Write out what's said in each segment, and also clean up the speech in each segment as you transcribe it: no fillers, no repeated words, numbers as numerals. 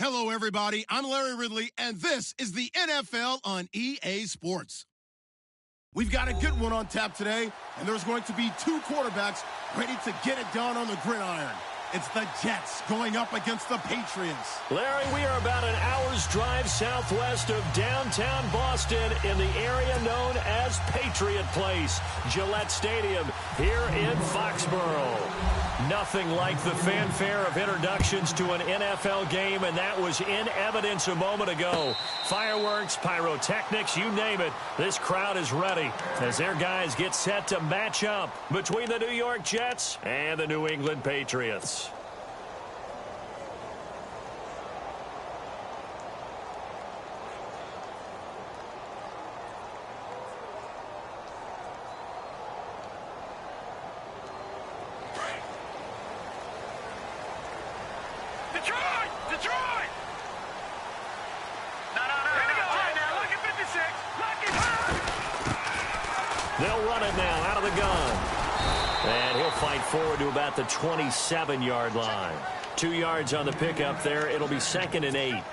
Hello, everybody. I'm Larry Ridley, and this is the NFL on EA Sports. We've got a good one on tap today, and there's going to be two quarterbacks ready to get it done on the gridiron. It's the Jets going up against the Patriots. Larry, we are about an hour's drive southwest of downtown Boston in the area known as Patriot Place, Gillette Stadium here in Foxborough. Nothing like the fanfare of introductions to an NFL game, and that was in evidence a moment ago. Fireworks, pyrotechnics, you name it. This crowd is ready as their guys get set to match up between the New York Jets and the New England Patriots. They'll run it now out of the gun. And he'll fight forward to about the 27-yard line. 2 yards on the pickup there. It'll be 2nd and 8.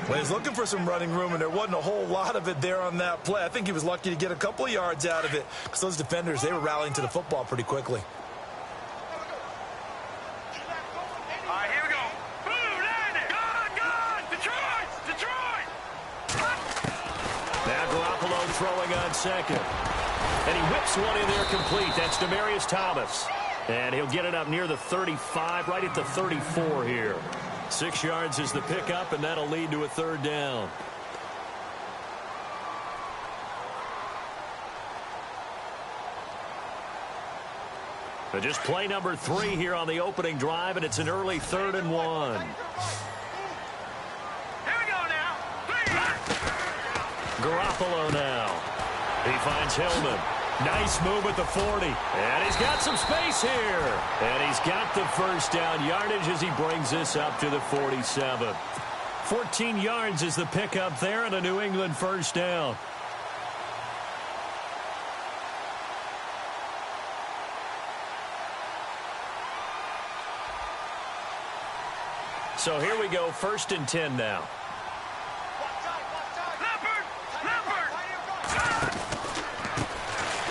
Well, he's looking for some running room, and there wasn't a whole lot of it there on that play. I think he was lucky to get a couple of yards out of it because those defenders, they were rallying to the football pretty quickly. Throwing on second. And he whips one in there complete. That's Demaryius Thomas. And he'll get it up near the 35, right at the 34 here. 6 yards is the pickup, and that'll lead to a 3rd down. But just play number 3 here on the opening drive, and it's an early 3rd and 1. Garoppolo now. He finds Hillman. Nice move at the 40. And he's got some space here. And he's got the 1st down yardage as he brings this up to the 47. 14 yards is the pickup there and a New England 1st down. So here we go, 1st and 10 now.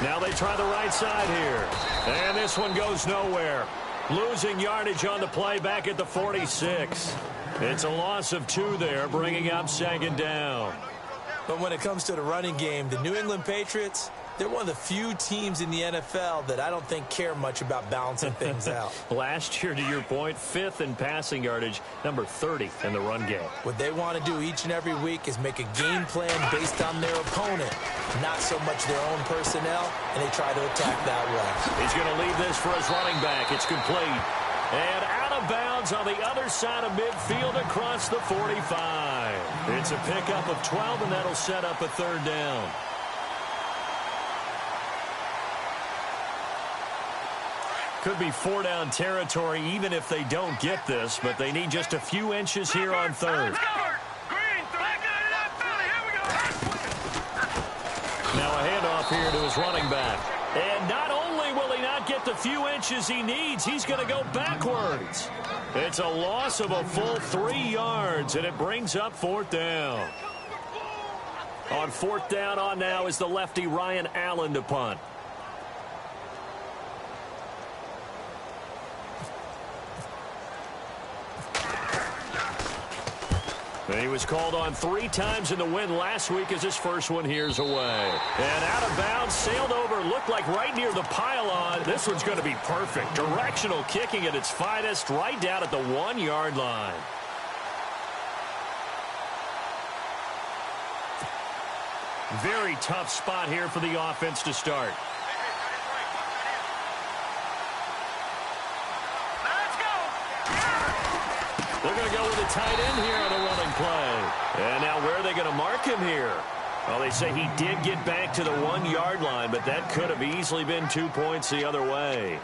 Now they try the right side here. And this one goes nowhere. Losing yardage on the play back at the 46. It's a loss of 2 there, bringing up 2nd down. But when it comes to the running game, the New England Patriots, they're one of the few teams in the NFL that I don't think care much about balancing things out. Last year, to your point, 5th in passing yardage, number 30 in the run game. What they want to do each and every week is make a game plan based on their opponent, not so much their own personnel, and they try to attack that way. He's going to leave this for his running back. It's complete. And out of bounds on the other side of midfield across the 45. It's a pickup of 12, and that'll set up a 3rd down. Could be 4-down territory even if they don't get this, but they need just a few inches here on 3rd. Now a handoff here to his running back. And not only will he not get the few inches he needs, he's going to go backwards. It's a loss of a full 3 yards, and it brings up 4th down. On 4th down on now is the lefty Ryan Allen to punt. And he was called on 3 times in the win last week as his first one here's away. And out of bounds, sailed over, looked like right near the pylon. This one's going to be perfect. Directional kicking at its finest, right down at the 1-yard line. Very tough spot here for the offense to start. They're going to go with a tight end here on the running play. And now where are they going to mark him here? Well, they say he did get back to the 1-yard line, but that could have easily been 2 points the other way.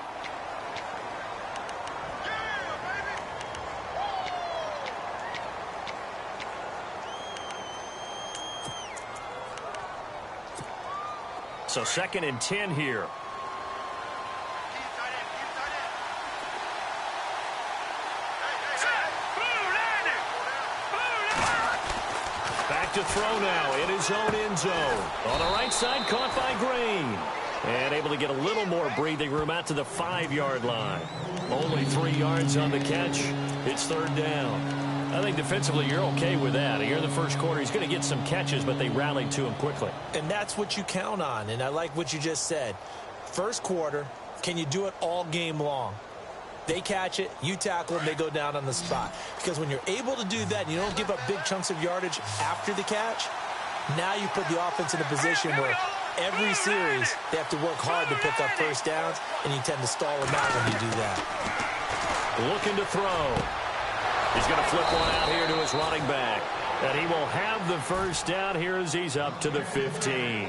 So 2nd and 10 here. Back to throw now in his own end zone. On the right side, caught by Green. And able to get a little more breathing room out to the 5-yard line. Only 3 yards on the catch. It's third down. I think defensively you're okay with that. Here in the first quarter, he's going to get some catches, but they rallied to him quickly. And that's what you count on, and I like what you just said. First quarter, can you do it all game long? They catch it, you tackle them, they go down on the spot. Because when you're able to do that and you don't give up big chunks of yardage after the catch, now you put the offense in a position where every series they have to work hard to pick up first downs, and you tend to stall them out when you do that. Looking to throw. He's going to flip one out here to his running back. And he will have the first down here as he's up to the 15.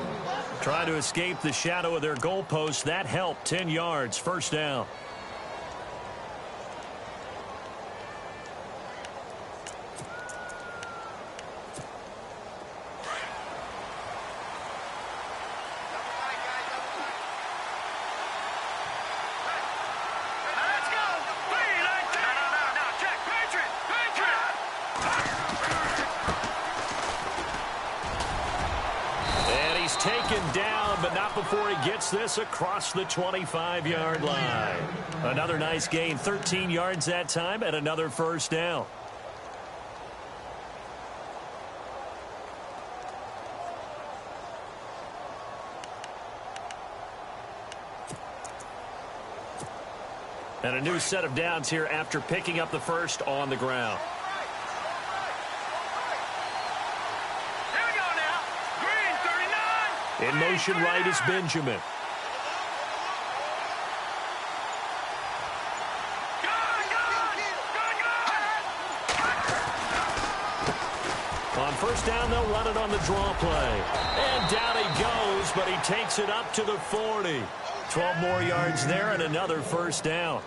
Trying to escape the shadow of their goalpost. That helped. 10 yards. First down. Taken down, but not before he gets this across the 25-yard line. Another nice gain, 13 yards that time, and another first down. And a new set of downs here after picking up the first on the ground. In motion right is Benjamin. On first down, they'll run it on the draw play. And down he goes, but he takes it up to the 40. 12 more yards there and another first down.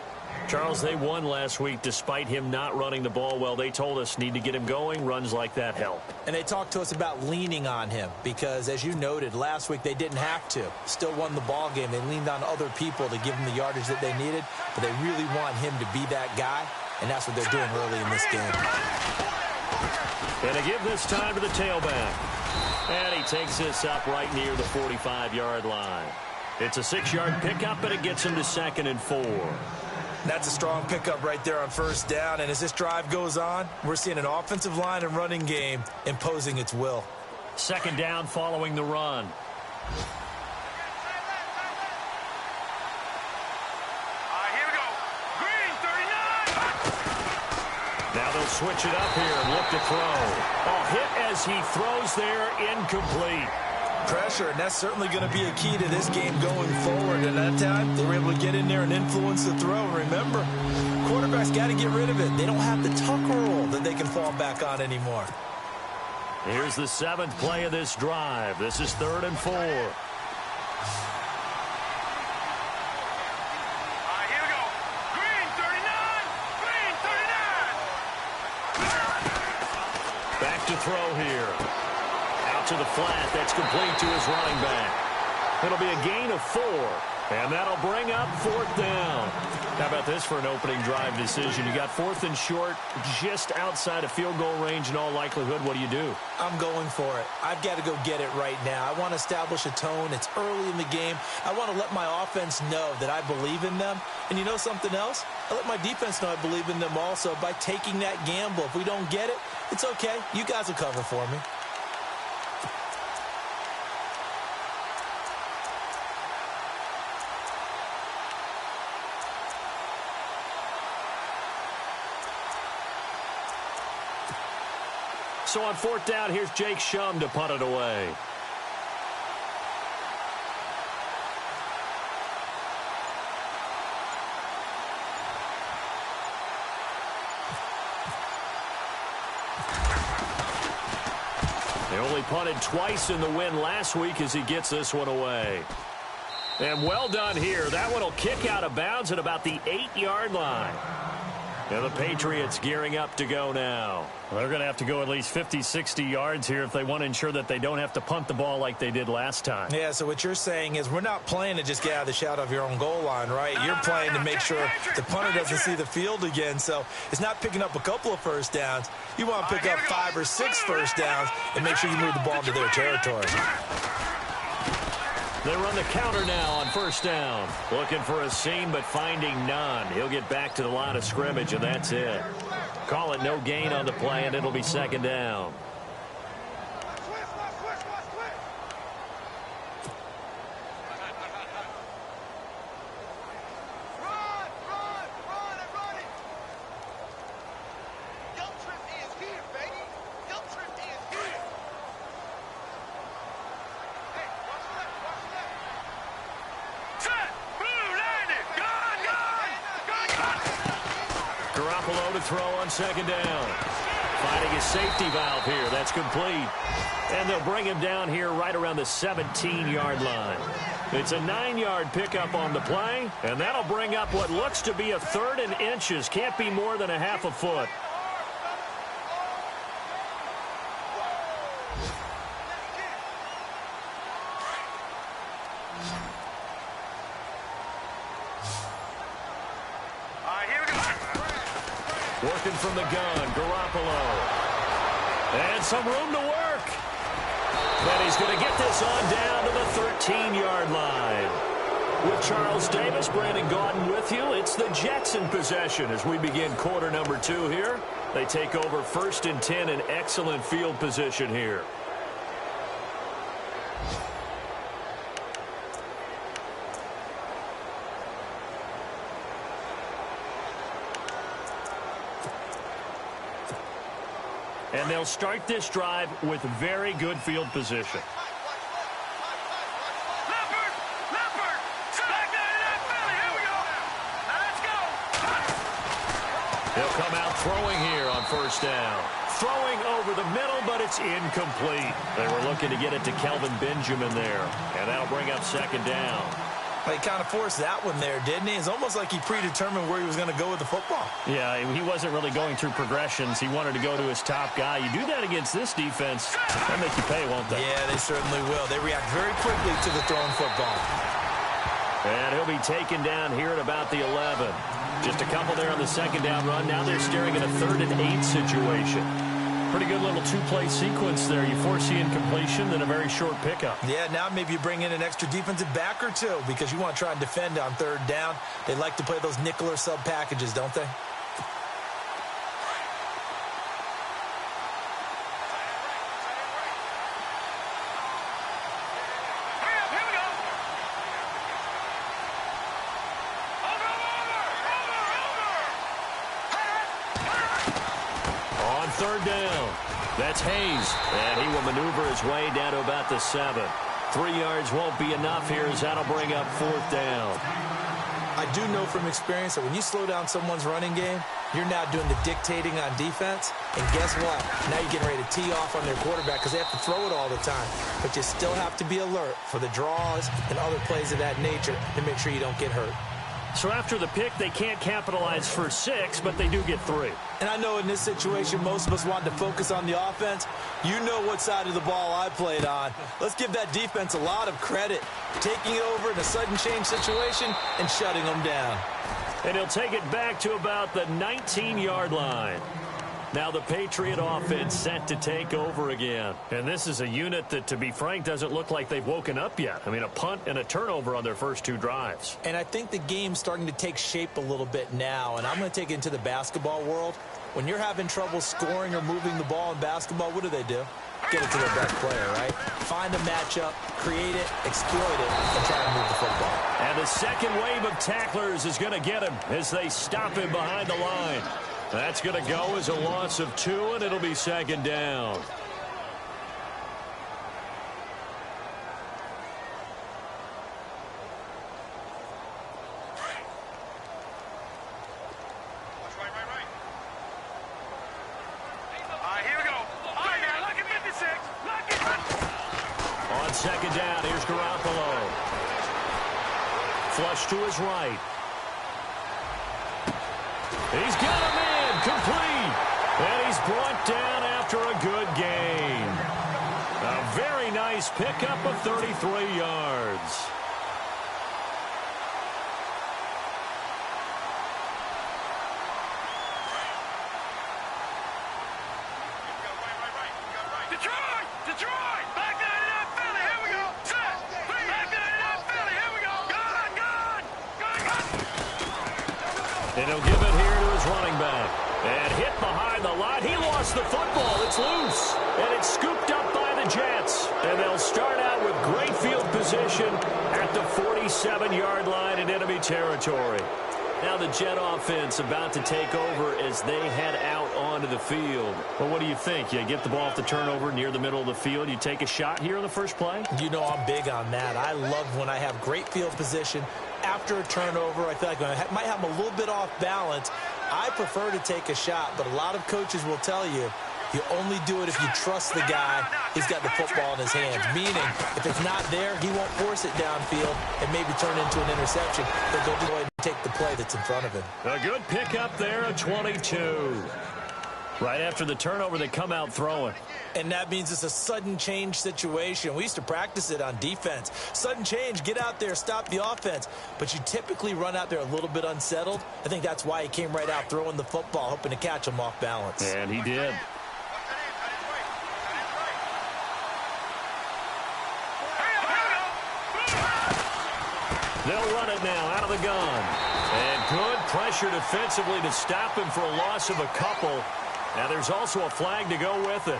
Charles, they won last week despite him not running the ball well. They told us need to get him going. Runs like that help. And they talked to us about leaning on him because, as you noted, last week they didn't have to. Still won the ball game. They leaned on other people to give them the yardage that they needed, but they really want him to be that guy, and that's what they're doing early in this game. And to give this time to the tailback. And he takes this up right near the 45-yard line. It's a 6-yard pickup, and it gets him to 2nd and 4. That's a strong pickup right there on first down. And as this drive goes on, we're seeing an offensive line and running game imposing its will. Second down following the run. Here we go. Green, 39. Now they'll switch it up here and look to throw. Oh, hit as he throws there, incomplete. Pressure, and that's certainly going to be a key to this game going forward. And that time, they were able to get in there and influence the throw. Remember, quarterbacks got to get rid of it. They don't have the tuck rule that they can fall back on anymore. Here's the 7th play of this drive. This is 3rd and 4. Here we go. Green, 39. Green, 39. Back to throw here. To the flat, that's complete to his running back. It'll be a gain of 4, and that'll bring up 4th down. How about this for an opening drive decision? You got 4th and short, just outside of field goal range in all likelihood. What do you do? I'm going for it. I've got to go get it right now. I want to establish a tone. It's early in the game. I want to let my offense know that I believe in them. And you know something else? I let my defense know I believe in them also by taking that gamble. If we don't get it, it's okay. You guys will cover for me. So on 4th down, here's Jake Shum to punt it away. They only punted twice in the win last week as he gets this one away. And well done here. That one will kick out of bounds at about the 8-yard line. And the Patriots gearing up to go now. Well, they're going to have to go at least 50, 60 yards here if they want to ensure that they don't have to punt the ball like they did last time. Yeah, so what you're saying is we're not playing to just get out of the shadow of your own goal line, right? You're playing to make sure the punter doesn't see the field again. So it's not picking up a couple of first downs. You want to pick up 5 or 6 first downs and make sure you move the ball into their territory. They run the counter now on first down. Looking for a seam, but finding none. He'll get back to the line of scrimmage, and that's it. Call it no gain on the play, and it'll be second down. To throw on second down. Finding his safety valve here. That's complete. And they'll bring him down here right around the 17-yard line. It's a 9-yard pickup on the play, and that'll bring up what looks to be a 3rd and inches. Can't be more than a half a foot. Working from the gun, Garoppolo. And some room to work. And he's going to get this on down to the 13-yard line. With Charles Davis, Brandon Gaudin with you. It's the Jets in possession as we begin quarter number 2 here. They take over 1st and 10 in excellent field position here. And they'll start this drive with very good field position. He'll come out throwing here on first down. Throwing over the middle, but it's incomplete. They were looking to get it to Kelvin Benjamin there. And that'll bring up second down. He kind of forced that one there, didn't he? It's almost like he predetermined where he was going to go with the football. Yeah, he wasn't really going through progressions. He wanted to go to his top guy. You do that against this defense, they'll make you pay, won't they? Yeah, they certainly will. They react very quickly to the thrown football. And he'll be taken down here at about the 11. Just a couple there on the second down run. Now they're staring at a 3rd and 8 situation. Pretty good little 2-play sequence there. You force the incompletion, then a very short pickup. Yeah, now maybe you bring in an extra defensive back or 2 because you want to try and defend on 3rd down. They like to play those nickel or sub packages, don't they? Third down. That's Hayes. And he will maneuver his way down to about the 7. 3 yards won't be enough here as that'll bring up 4th down. I do know from experience that when you slow down someone's running game, you're now doing the dictating on defense. And guess what? Now you're getting ready to tee off on their quarterback because they have to throw it all the time. But you still have to be alert for the draws and other plays of that nature to make sure you don't get hurt. So after the pick, they can't capitalize for 6, but they do get 3. And I know in this situation, most of us wanted to focus on the offense. You know what side of the ball I played on. Let's give that defense a lot of credit. Taking it over in a sudden change situation and shutting them down. And he'll take it back to about the 19-yard line. Now the Patriot offense set to take over again. And this is a unit that, to be frank, doesn't look like they've woken up yet. I mean, a punt and a turnover on their first 2 drives. And I think the game's starting to take shape a little bit now. And I'm going to take it into the basketball world. When you're having trouble scoring or moving the ball in basketball, what do? Get it to their best player, right? Find a matchup, create it, exploit it, and try to move the football. And the second wave of tacklers is going to get him as they stop him behind the line. That's going to go as a loss of 2, and it'll be second down. Here we go. All right, now, look at 56. Look at... On second down, here's Garoppolo. Flush to his right. He's got him in, complete. And he's brought down after a good gain. A very nice pickup of 33 yards. Detroit! Back to 99 Philly, here we go! Set! Back to 99 Philly, here we go! Gun! And he'll give it here to his running back. And hit behind the line. He lost the football. It's loose. And it's scooped up by the Jets. And they'll start out with great field position at the 47-yard line in enemy territory. Now the Jet offense about to take over as they head out onto the field. Well, what do you think? You get the ball off the turnover near the middle of the field. You take a shot here in the first play? You know I'm big on that. I love when I have great field position after a turnover. I feel like I might have them a little bit off balance. I prefer to take a shot, but a lot of coaches will tell you you only do it if you trust the guy. He's got the football in his hands, meaning if it's not there, he won't force it downfield and maybe turn into an interception. He'll go ahead and take the play that's in front of him. A good pickup there, a 22. Right after the turnover, they come out throwing. And that means it's a sudden change situation. We used to practice it on defense. Sudden change, get out there, stop the offense. But you typically run out there a little bit unsettled. I think that's why he came right out throwing the football, hoping to catch him off balance. And he did. They'll run it now out of the gun. And good pressure defensively to stop him for a loss of a couple. Now there's also a flag to go with it.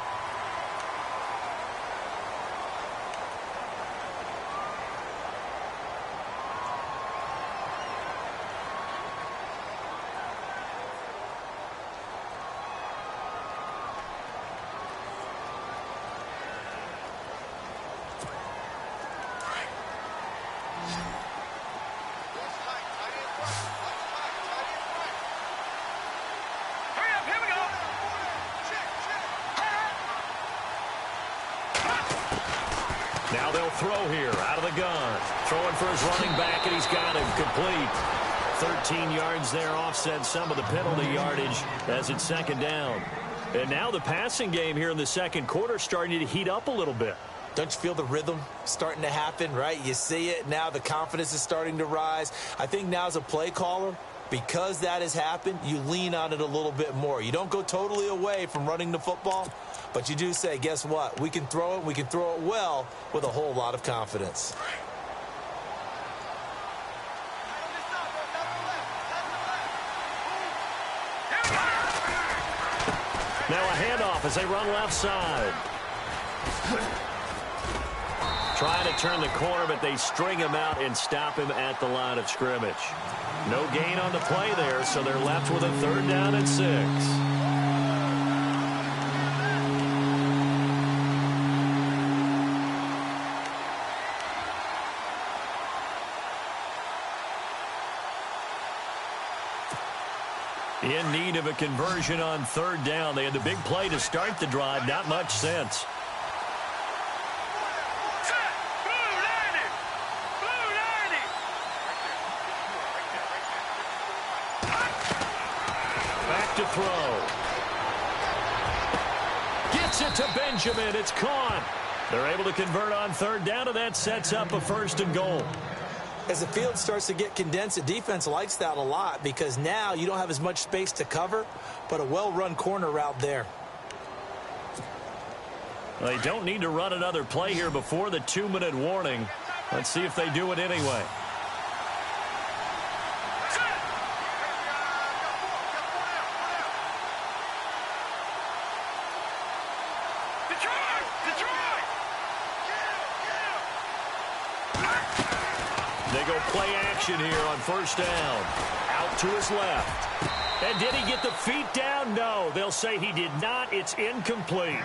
Now they'll throw here out of the gun. Throwing for his running back, and he's got him complete. 13 yards there, offset some of the penalty yardage as it's second down. And now the passing game here in the second quarter starting to heat up a little bit. Don't you feel the rhythm starting to happen, right? You see it now. The confidence is starting to rise. I think now as a play caller, because that has happened, you lean on it a little bit more. You don't go totally away from running the football, but you do say, guess what? We can throw it. We can throw it well with a whole lot of confidence. Now a handoff as they run left side. Trying to turn the corner, but they string him out and stop him at the line of scrimmage. No gain on the play there, so they're left with a third down and 6. In need of a conversion on third down. They had the big play to start the drive. Not much sense. Back to throw. Gets it to Benjamin. It's caught. They're able to convert on third down, and that sets up a 1st and goal. As the field starts to get condensed, the defense likes that a lot because now you don't have as much space to cover, but a well-run corner route there. Well, they don't need to run another play here before the 2-minute warning. Let's see if they do it anyway. They go play action here on first down. Out to his left. And did he get the feet down? No. They'll say he did not. It's incomplete.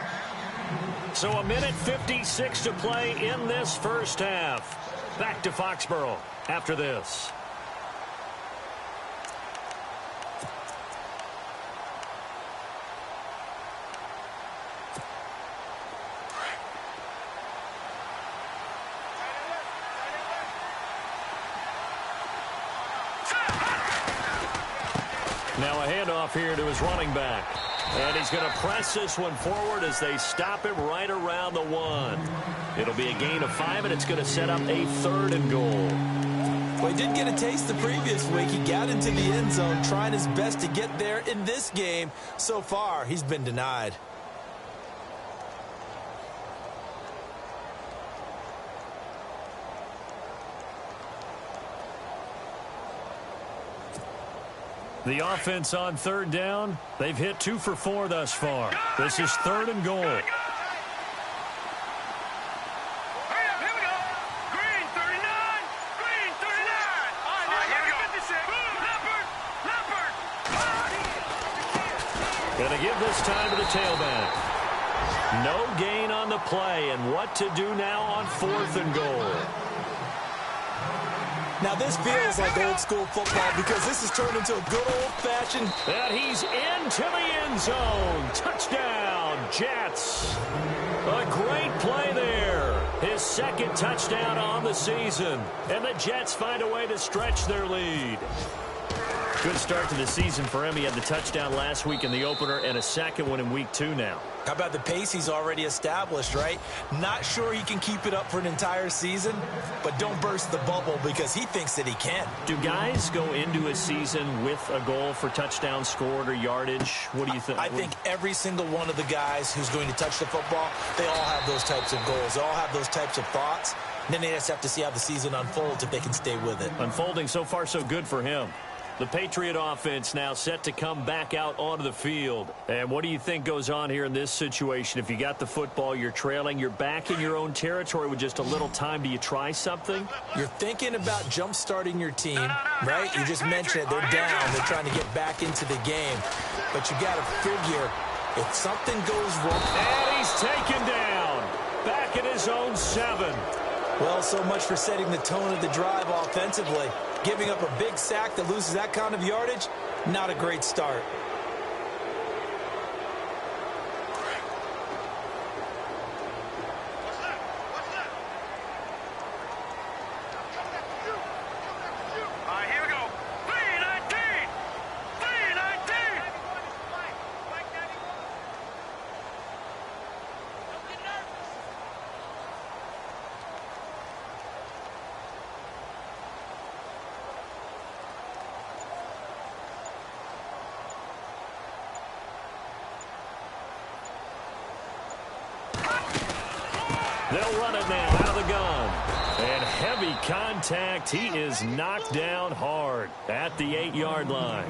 So a minute 56 to play in this first half. Back to Foxborough after this. Now a handoff here to his running back. And he's going to press this one forward as they stop him right around the 1. It'll be a gain of 5, and it's going to set up a 3rd and goal. Well, he did get a taste the previous week. He got into the end zone trying his best to get there in this game. So far, he's been denied. The offense on 3rd down. They've hit 2 for 4 thus far. This is 3rd and goal. Hurry up, here we go. Green 39. Green 39. All right, here we go. 56. Leopard. Going to give this time to the tailback. No gain on the play, and what to do now on 4th and goal. Now, this feels like old-school football because this has turned into a good old-fashioned... And he's into the end zone. Touchdown, Jets. A great play there. His 2nd touchdown on the season. And the Jets find a way to stretch their lead. Good start to the season for him. He had the touchdown last week in the opener and a 2nd one in week 2 now. How about the pace he's already established, right? Not sure he can keep it up for an entire season, but don't burst the bubble because he thinks that he can. Do guys go into a season with a goal for touchdown scored or yardage? What do you think? I think every single one of the guys who's going to touch the football, they all have those types of goals. They all have those types of thoughts. And then they just have to see how the season unfolds if they can stay with it. Unfolding so far so good for him. The Patriot offense now set to come back out onto the field. And what do you think goes on here in this situation? If you got the football, you're trailing, you're back in your own territory with just a little time. Do you try something? You're thinking about jump-starting your team, right? You just mentioned it. They're down. They're trying to get back into the game. But you got to figure if something goes wrong. And he's taken down. Back at his own 7. Well, so much for setting the tone of the drive offensively. Giving up a big sack that loses that kind of yardage, not a great start. All right, here we go. 319. 319. Don't get nervous. They'll run it now out of the gun. And heavy contact. He is knocked down hard at the 8-yard line.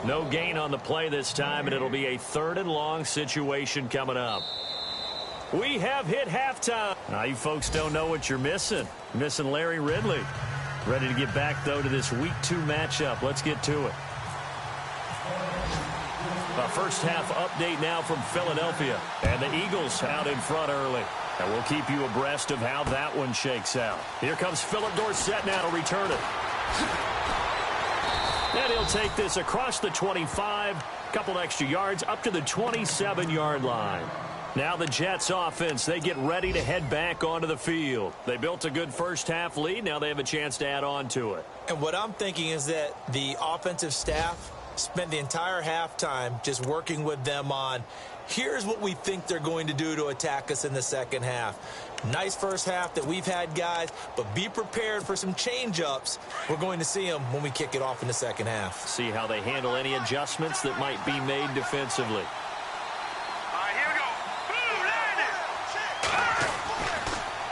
No gain on the play this time, and it'll be a 3rd and long situation coming up. We have hit halftime. Now, you folks don't know what you're missing. You're missing Larry Ridley. Ready to get back, though, to this Week 2 matchup. Let's get to it. A first-half update now from Philadelphia. And the Eagles out in front early. And we'll keep you abreast of how that one shakes out. Here comes Philip Dorsett now to return it. And he'll take this across the 25, couple extra yards, up to the 27-yard line. Now the Jets offense, they get ready to head back onto the field. They built a good first-half lead. Now they have a chance to add on to it. And what I'm thinking is that the offensive staff spent the entire halftime just working with them on, here's what we think they're going to do to attack us in the second half. Nice first half that we've had, guys, but be prepared for some change-ups. We're going to see them when we kick it off in the second half. See how they handle any adjustments that might be made defensively. All right, here we go. Boom, landed.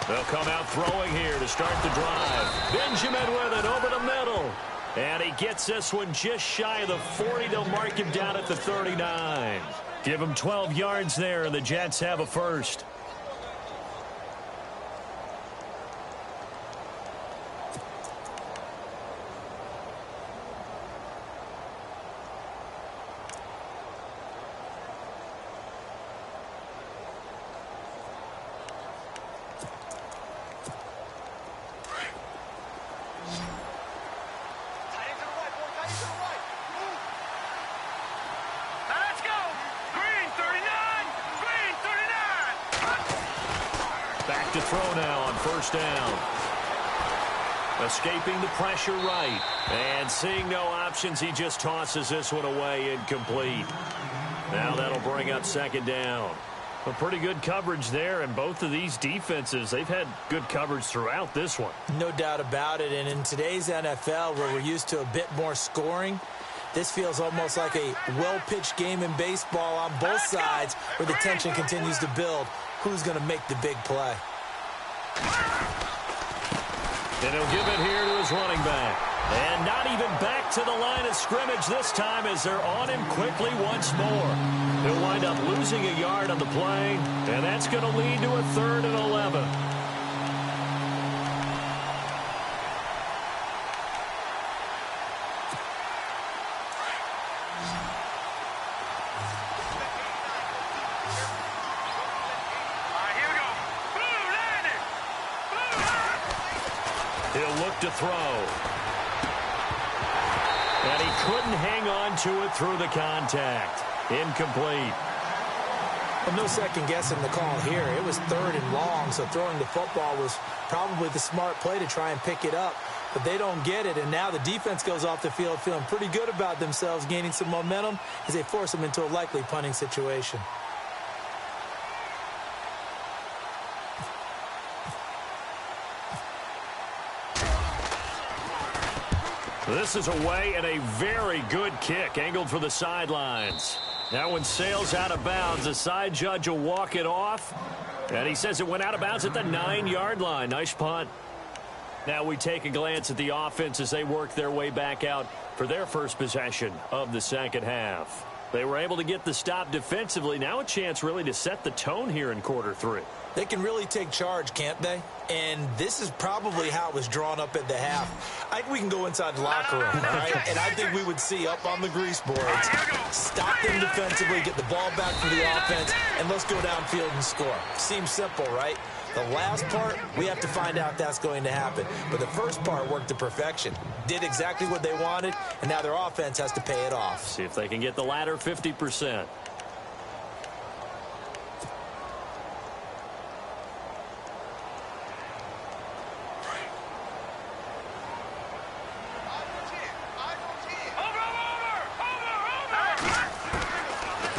They'll come out throwing here to start the drive. Benjamin with it over the middle. And he gets this one just shy of the 40. They'll mark him down at the 39. Give him 12 yards there, and the Jets have a first. Let's go. Green 39. Green 39. To throw now on first down. Escaping the pressure right. And seeing no options, he just tosses this one away incomplete. Now that'll bring up second down. A pretty good coverage there, and both of these defenses, they've had good coverage throughout this one. No doubt about it, and in today's NFL, where we're used to a bit more scoring, this feels almost like a well-pitched game in baseball on both sides where the tension continues to build. Who's going to make the big play? And he'll give it here to his running back. And not even back to the line of scrimmage this time as they're on him quickly once more. He'll wind up losing a yard on the play, and that's going to lead to a 3rd and 11. He'll look to throw. And he couldn't hang on to it through the contact. Incomplete. Well, no second guessing the call here. It was 3rd and long, so throwing the football was probably the smart play to try and pick it up. But they don't get it, and now the defense goes off the field feeling pretty good about themselves, gaining some momentum as they force them into a likely punting situation. This is away and a very good kick, angled for the sidelines. That one sails out of bounds. The side judge will walk it off, and he says it went out of bounds at the 9-yard line. Nice punt. Now we take a glance at the offense as they work their way back out for their first possession of the second half. They were able to get the stop defensively. Now a chance really to set the tone here in quarter 3. They can really take charge, can't they? And this is probably how it was drawn up at the half. I think we can go inside the locker room, all right? And I think we would see up on the grease boards, stop them defensively, get the ball back for the offense, and let's go downfield and score. Seems simple, right? The last part, we have to find out if that's going to happen. But the first part worked to perfection. Did exactly what they wanted, and now their offense has to pay it off. See if they can get the latter 50%.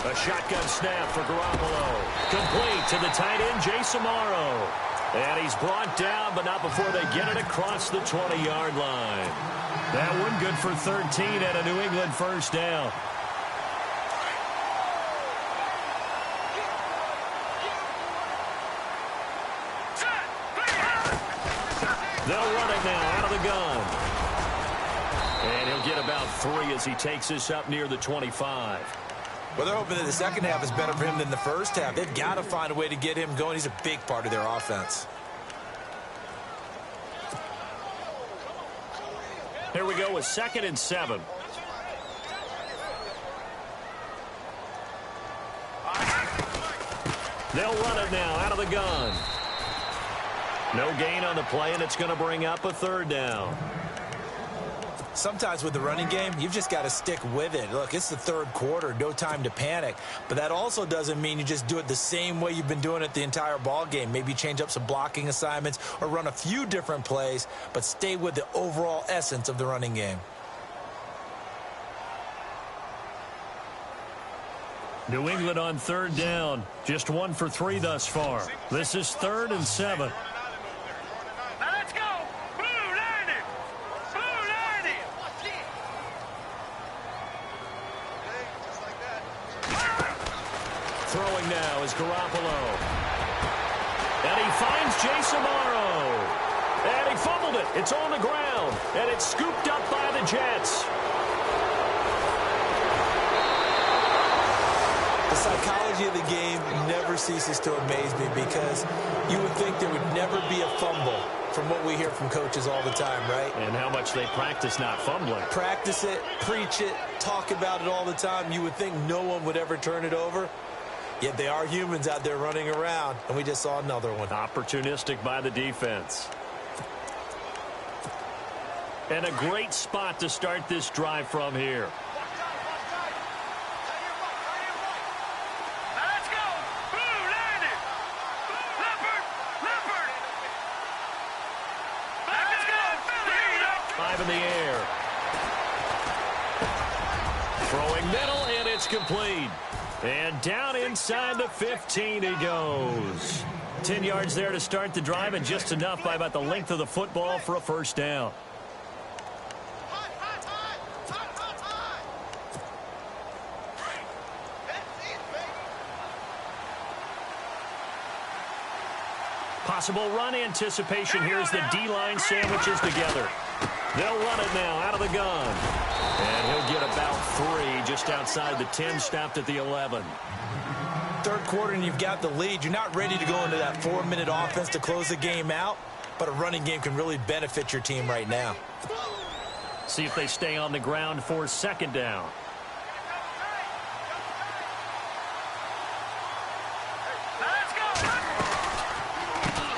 A shotgun snap for Garoppolo. Complete to the tight end, Jason Morrow. And he's brought down, but not before they get it across the 20-yard line. That one good for 13 and a New England first down. They'll run it now out of the gun. And he'll get about 3 as he takes this up near the 25. Well, they're hoping that the second half is better for him than the first half. They've got to find a way to get him going. He's a big part of their offense. Here we go with 2nd and 7. They'll run it now out of the gun. No gain on the play, and it's going to bring up a 3rd down. Sometimes with the running game, you've just got to stick with it. Look, it's the 3rd quarter, no time to panic. But that also doesn't mean you just do it the same way you've been doing it the entire ball game. Maybe change up some blocking assignments or run a few different plays, but stay with the overall essence of the running game. New England on 3rd down. Just 1 for 3 thus far. This is 3rd and 7. Throwing now is Garoppolo. And he finds Jason Morrow. And he fumbled it. It's on the ground. And it's scooped up by the Jets. The psychology of the game never ceases to amaze me because you would think there would never be a fumble from what we hear from coaches all the time, right? And how much they practice not fumbling. Practice it, preach it, talk about it all the time. You would think no one would ever turn it over. Yet they are humans out there running around, and we just saw another one. Opportunistic by the defense. And a great spot to start this drive from here. complete. And down inside the 15 he goes. 10 yards there to start the drive, and just enough by about the length of the football for a first down. Possible run anticipation here as the D-line sandwiches together. They'll run it now out of the gun. And he'll get about 3 just outside the 10, stopped at the 11. Third quarter and you've got the lead. You're not ready to go into that 4-minute offense to close the game out, but a running game can really benefit your team right now. See if they stay on the ground for second down.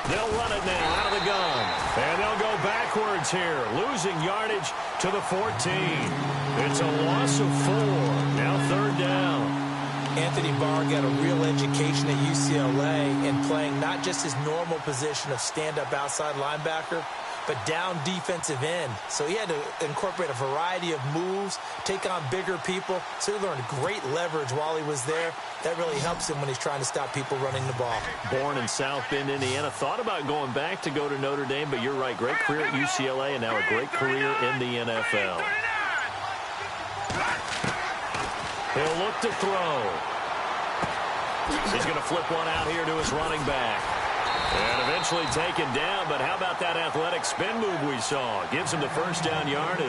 They'll run it now out of the gun. And they'll go backwards here, losing yardage to the 14. It's a loss of 4. Now third down. Anthony Barr got a real education at UCLA in playing not just his normal position of stand-up outside linebacker, but down defensive end. So he had to incorporate a variety of moves, take on bigger people. So he learned great leverage while he was there. That really helps him when he's trying to stop people running the ball. Born in South Bend, Indiana. Thought about going back to go to Notre Dame, but you're right. Great career at UCLA and now a great career in the NFL. He'll look to throw. He's going to flip one out here to his running back. And eventually taken down, but how about that athletic spin move we saw? Gives him the first down yardage.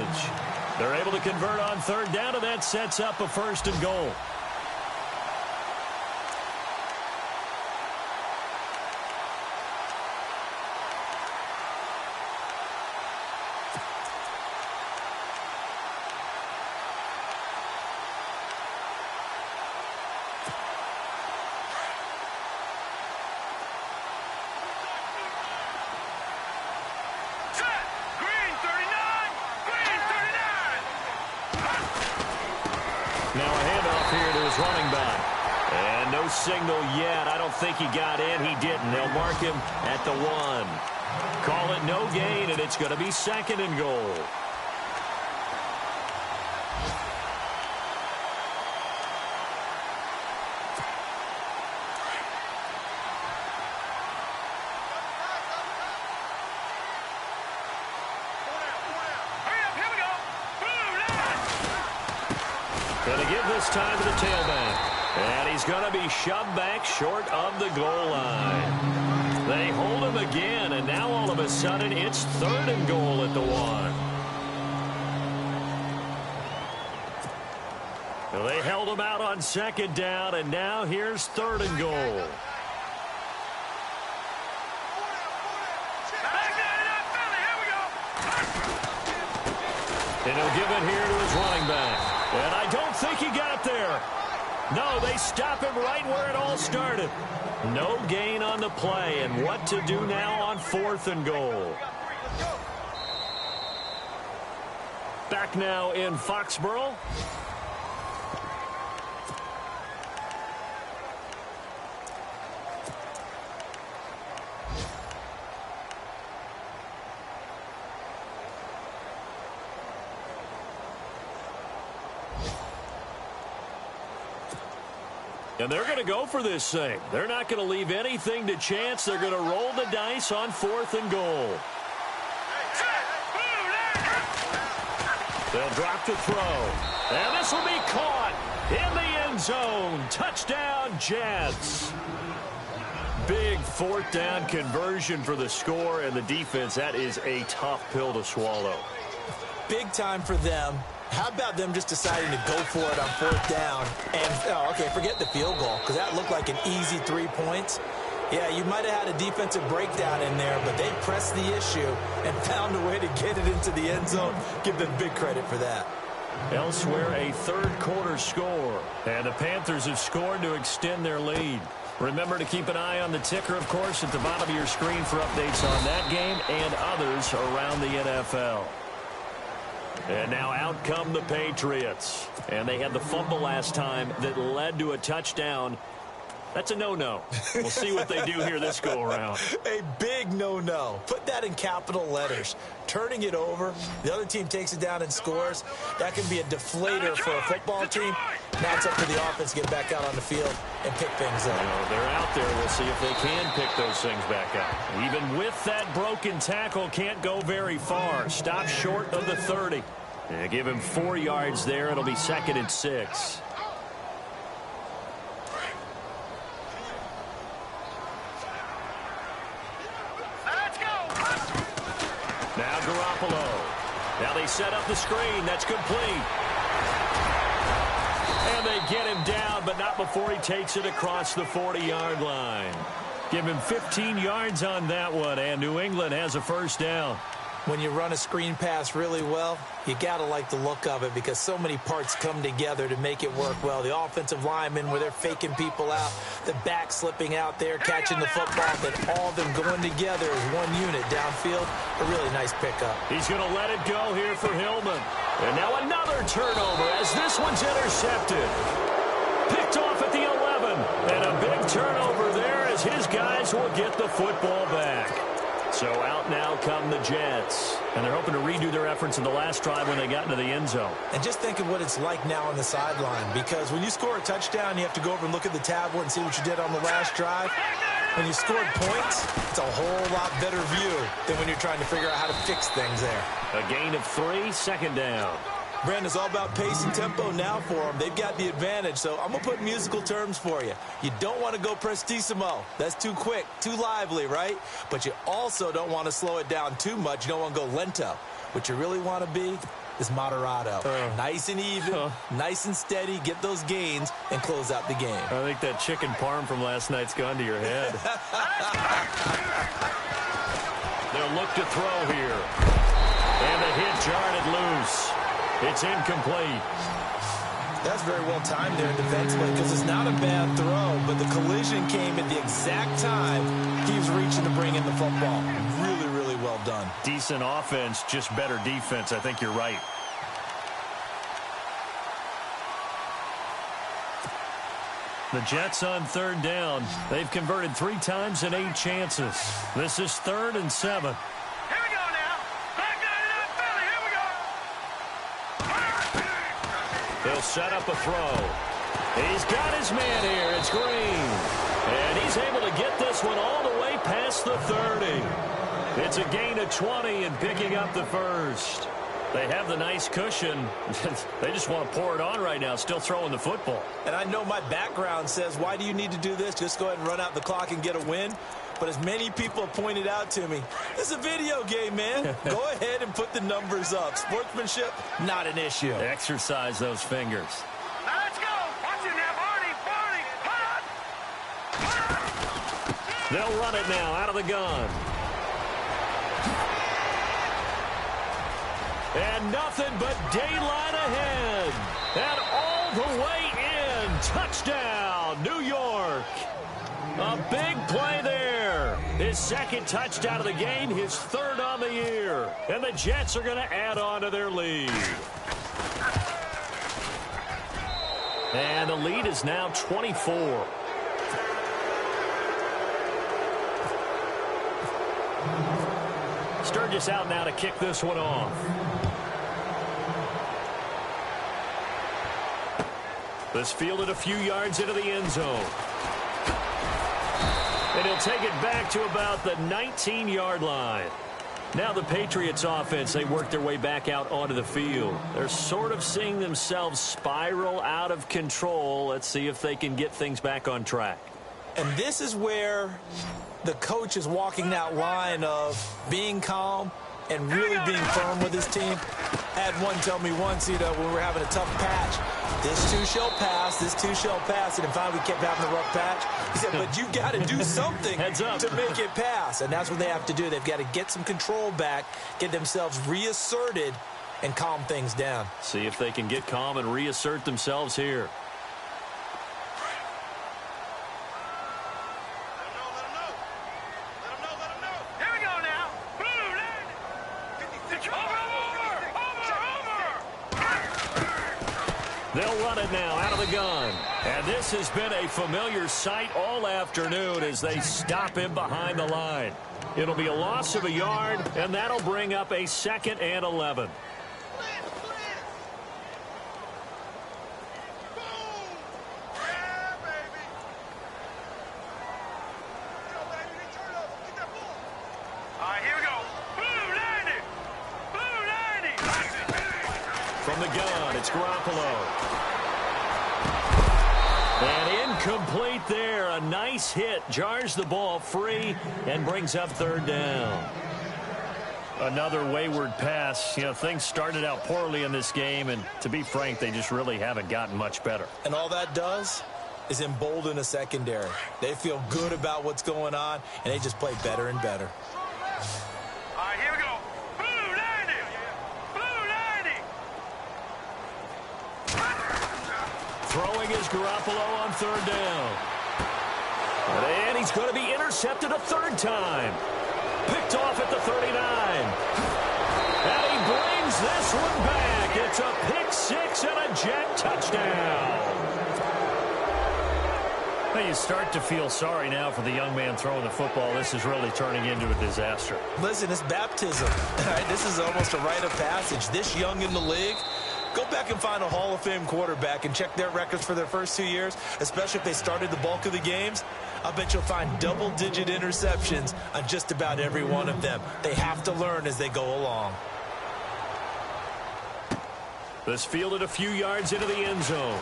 They're able to convert on third down, and that sets up a 1st and goal. Running back. And no signal yet. I don't think he got in. He didn't. They'll mark him at the 1. Call it no gain, and it's going to be 2nd and goal. Going to give this time to the tailback. And he's going to be shoved back short of the goal line. They hold him again, and now all of a sudden it's 3rd and goal at the 1. Well, they held him out on 2nd down, and now here's 3rd and goal. And he'll give it here to his running back. And I don't think he got there. No, they stop him right where it all started. No gain on the play, and what to do now on 4th and goal. Back now in Foxborough. And they're going to go for this thing. They're not going to leave anything to chance. They're going to roll the dice on 4th and goal. They'll drop to throw. And this will be caught in the end zone. Touchdown, Jets. Big 4th down conversion for the score, and the defense, that is a tough pill to swallow. Big time for them. How about them just deciding to go for it on 4th down? And, okay, forget the field goal, because that looked like an easy 3 points. Yeah, you might have had a defensive breakdown in there, but they pressed the issue and found a way to get it into the end zone. Give them big credit for that. Elsewhere, a 3rd quarter score. And the Panthers have scored to extend their lead. Remember to keep an eye on the ticker, of course, at the bottom of your screen for updates on that game and others around the NFL. And now out come the Patriots. And they had the fumble last time that led to a touchdown. That's a no-no. We'll see what they do here this go-around. A big no-no. Put that in capital letters. Turning it over, the other team takes it down and scores. That can be a deflator for a football team. Now it's up to the offense to get back out on the field and pick things up. They're out there. We'll see if they can pick those things back up. Even with that broken tackle, can't go very far. Stop short of the 30. They give him 4 yards there. It'll be 2nd and 6. Now Garoppolo. Now they set up the screen. That's complete. And they get him down, but not before he takes it across the 40-yard line. Give him 15 yards on that one, and New England has a first down. When you run a screen pass really well, you got to like the look of it because so many parts come together to make it work well. The offensive linemen where they're faking people out, the back slipping out there, catching the football, then all of them going together as one unit downfield. A really nice pickup. He's going to let it go here for Hillman. And now another turnover as this one's intercepted. Picked off at the 11. And a big turnover there as his guys will get the football back. So out now come the Jets. And they're hoping to redo their efforts in the last drive when they got into the end zone. And just think of what it's like now on the sideline. Because when you score a touchdown, you have to go over and look at the tablet and see what you did on the last drive. When you scored points, it's a whole lot better view than when you're trying to figure out how to fix things there. A gain of 3, 2nd down. Brandon, it's all about pace and tempo now for them. They've got the advantage, so I'm going to put musical terms for you. You don't want to go prestissimo. That's too quick, too lively, right? But you also don't want to slow it down too much. You don't want to go lento. What you really want to be is moderato. Nice and even, nice and steady, get those gains, and close out the game. I think that chicken parm from last night's gone to your head. They'll look to throw here. And the hit jarred it loose. It's incomplete. That's very well timed there defensively because it's not a bad throw, but the collision came at the exact time he was reaching to bring in the football. Really, really well done. Decent offense, just better defense. I think you're right. The Jets on 3rd down. They've converted 3 times in 8 chances. This is 3rd and 7. They'll set up a throw. He's got his man here. It's Green. And he's able to get this one all the way past the 30. It's a gain of 20 and picking up the first. They have the nice cushion. They just want to pour it on right now, still throwing the football. And I know my background says, why do you need to do this? Just go ahead and run out the clock and get a win. But as many people have pointed out to me, this is a video game, man. Go ahead and put the numbers up. Sportsmanship, not an issue. Exercise those fingers. Now let's go. Watch it now, Barney. They'll run it now out of the gun. And nothing but daylight ahead. And all the way in. Touchdown, New York. A big play there. His 2nd touchdown of the game, his 3rd on the year. And the Jets are going to add on to their lead. And the lead is now 24. Sturgis out now to kick this one off. This fielded a few yards into the end zone. And he'll take it back to about the 19-yard line. Now the Patriots offense, they work their way back out onto the field. They're sort of seeing themselves spiral out of control. Let's see if they can get things back on track. And this is where the coach is walking that line of being calm and really being firm with his team. I had one tell me once, when we were having a tough patch, this too shall pass, this too shall pass. And finally we kept having a rough patch. He said, but you got to do something to make it pass. And that's what they have to do. They've got to get some control back, get themselves reasserted, and calm things down. See if they can get calm and reassert themselves here. They'll run it now out of the gun. And this has been a familiar sight all afternoon as they stop him behind the line. It'll be a loss of a yard, and that'll bring up a 2nd and 11. From the gun, it's Garoppolo. And incomplete there. A nice hit. Jars the ball free and brings up 3rd down. Another wayward pass. You know, things started out poorly in this game, and to be frank, they just really haven't gotten much better. And all that does is embolden a secondary. They feel good about what's going on, and they just play better and better. All right, here we go. Throwing is Garoppolo on 3rd down. And he's going to be intercepted a 3rd time. Picked off at the 39. And he brings this one back. It's a pick 6 and a jet touchdown. Well, you start to feel sorry now for the young man throwing the football. This is really turning into a disaster. Listen, it's baptism. All right, this is almost a rite of passage. This young in the league, go back and find a Hall of Fame quarterback and check their records for their first 2 years, especially if they started the bulk of the games. I bet you'll find double-digit interceptions on just about every one of them. They have to learn as they go along. This fielded a few yards into the end zone.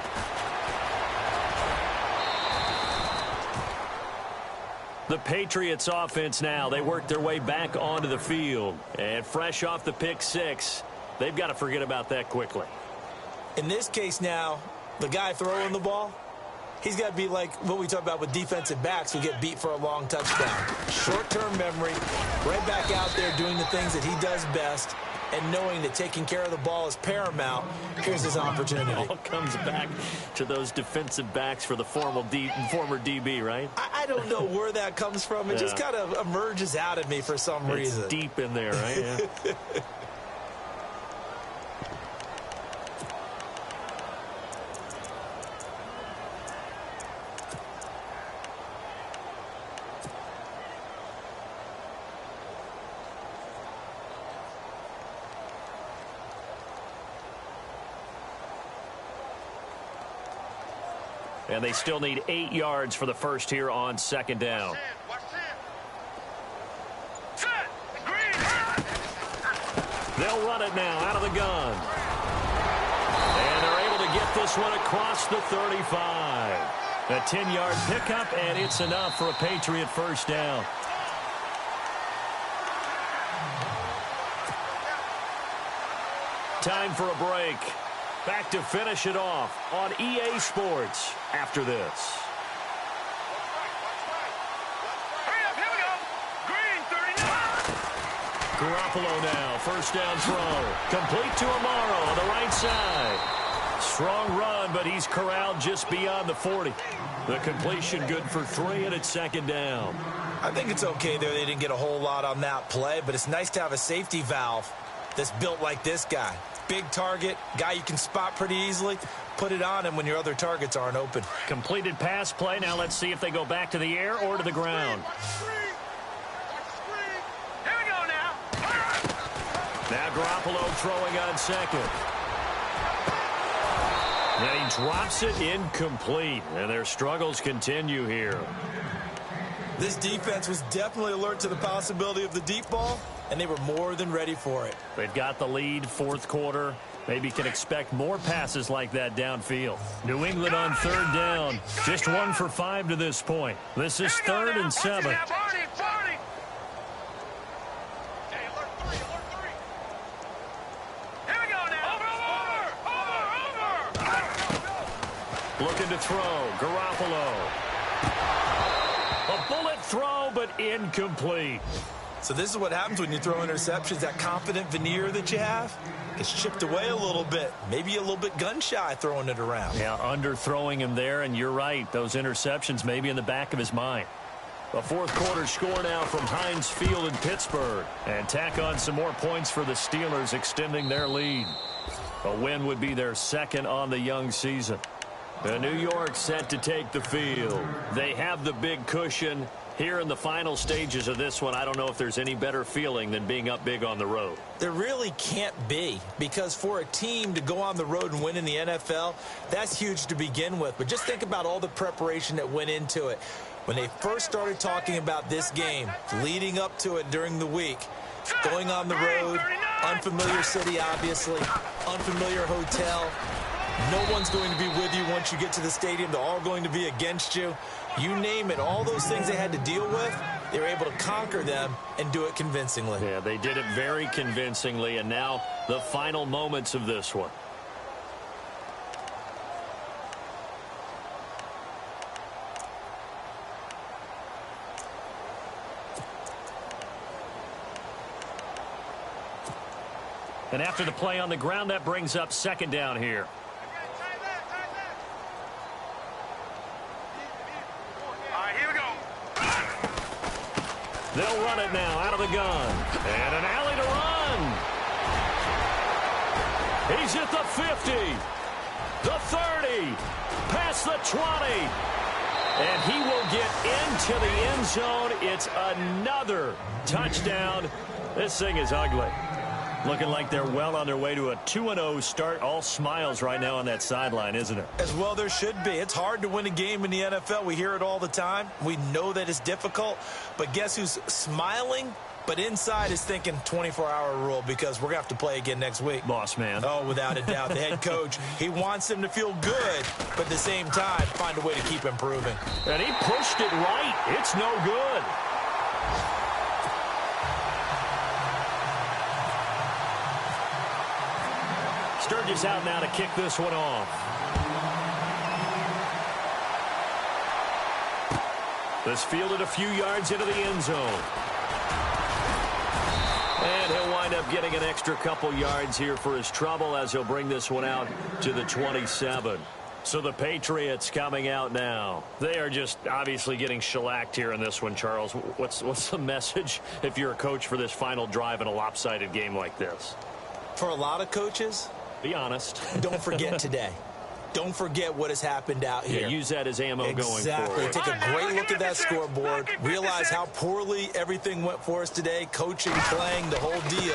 The Patriots offense now, they work their way back onto the field. And fresh off the pick 6, they've got to forget about that quickly. In this case now, the guy throwing the ball, he's got to be like what we talk about with defensive backs who get beat for a long touchdown. Short-term memory, right back out there doing the things that he does best, and knowing that taking care of the ball is paramount. Here's his opportunity. It all comes back to those defensive backs for the former DB, right? I don't know where that comes from. It just kind of emerges out of me for some reason. It's deep in there, right? Yeah. And they still need 8 yards for the first here on 2nd down. They'll run it now out of the gun. And they're able to get this one across the 35. A 10-yard pickup, and it's enough for a Patriot first down. Time for a break. Back to finish it off on EA Sports after this. Hurry up, here we go. Green, 39. Garoppolo now, first down throw. Complete to Amaro on the right side. Strong run, but he's corralled just beyond the 40. The completion good for 3, and it's 2nd down. I think it's okay there. They didn't get a whole lot on that play, but it's nice to have a safety valve that's built like this guy. Big target, guy you can spot pretty easily. Put it on him when your other targets aren't open. Completed pass play. Now let's see if they go back to the air or to the ground. Here we go now. Now Garoppolo throwing on 2nd. And he drops it incomplete. And their struggles continue here. This defense was definitely alert to the possibility of the deep ball, and they were more than ready for it. They've got the lead, 4th quarter. Maybe can expect more passes like that downfield. New England on 3rd down. Just 1 for 5 to this point. This is 3rd and 7. Here we go now. Over. Looking to throw. Garoppolo. A bullet throw, but incomplete. So this is what happens when you throw interceptions. That confident veneer that you have gets chipped away a little bit. Maybe a little bit gun-shy throwing it around. Yeah, underthrowing him there, and you're right. Those interceptions may be in the back of his mind. A 4th quarter score now from Heinz Field in Pittsburgh. And tack on some more points for the Steelers, extending their lead. A win would be their second on the young season. New York set to take the field. They have the big cushion. Here in the final stages of this one, I don't know if there's any better feeling than being up big on the road. There really can't be, because for a team to go on the road and win in the NFL, that's huge to begin with. But just think about all the preparation that went into it. When they first started talking about this game, leading up to it during the week, going on the road, unfamiliar city, obviously, unfamiliar hotel. No one's going to be with you once you get to the stadium. They're all going to be against you. You name it, all those things they had to deal with, they were able to conquer them and do it convincingly. Yeah, they did it very convincingly, and now the final moments of this one. And after the play on the ground, that brings up second down here. They'll run it now out of the gun. And an alley to run. He's at the 50, the 30, past the 20. And he will get into the end zone. It's another touchdown. This thing is ugly. Looking like they're well on their way to a 2-0 start. All smiles right now on that sideline, isn't it? As well there should be. It's hard to win a game in the NFL. We hear it all the time. We know that it's difficult. But guess who's smiling? But inside is thinking 24-hour rule, because we're going to have to play again next week. Boss man. Oh, without a doubt. The head coach, he wants them to feel good, but at the same time, find a way to keep improving. And he pushed it right. It's no good. Sturgis out now to kick this one off. This fielded a few yards into the end zone. And he'll wind up getting an extra couple yards here for his trouble as he'll bring this one out to the 27. So the Patriots coming out now. They are just obviously getting shellacked here in this one, Charles. What's the message if you're a coach for this final drive in a lopsided game like this? For a lot of coaches, be honest. Don't forget today. Don't forget what has happened out here. Yeah, use that as ammo going forward. Exactly. Take a great look at that scoreboard. Realize how poorly everything went for us today. Coaching, playing, the whole deal.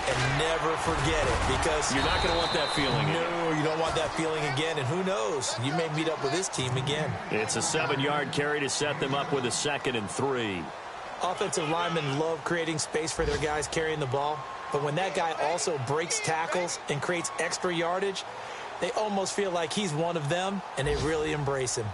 And never forget it, because you're not going to want that feeling again. No, you don't want that feeling again. And who knows? You may meet up with this team again. It's a 7-yard carry to set them up with a 2nd and 3. Offensive linemen love creating space for their guys carrying the ball. But when that guy also breaks tackles and creates extra yardage, they almost feel like he's one of them, and they really embrace him.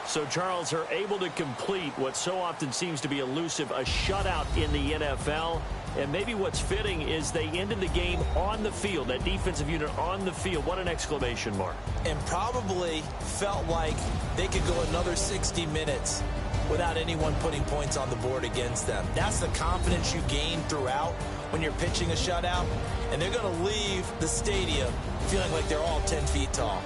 So Charles are able to complete what so often seems to be elusive, a shutout in the NFL. And maybe what's fitting is they ended the game on the field, that defensive unit on the field. What an exclamation mark. And probably felt like they could go another 60 minutes without anyone putting points on the board against them. That's the confidence you gain throughout when you're pitching a shutout. And they're going to leave the stadium feeling like they're all 10 feet tall.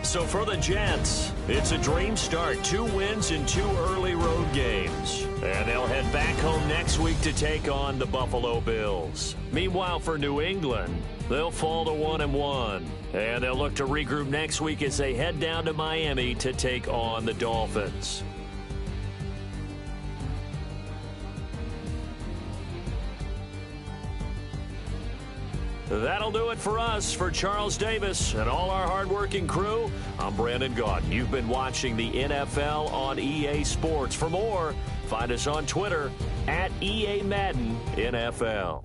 So for the Jets, it's a dream start. 2 wins in 2 early road games. And they'll head back home next week to take on the Buffalo Bills. Meanwhile, for New England, they'll fall to 1-1. And they'll look to regroup next week as they head down to Miami to take on the Dolphins. That'll do it for us. For Charles Davis and all our hardworking crew, I'm Brandon Gaudin. You've been watching the NFL on EA Sports. For more, find us on Twitter at EA Madden NFL.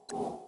Bye.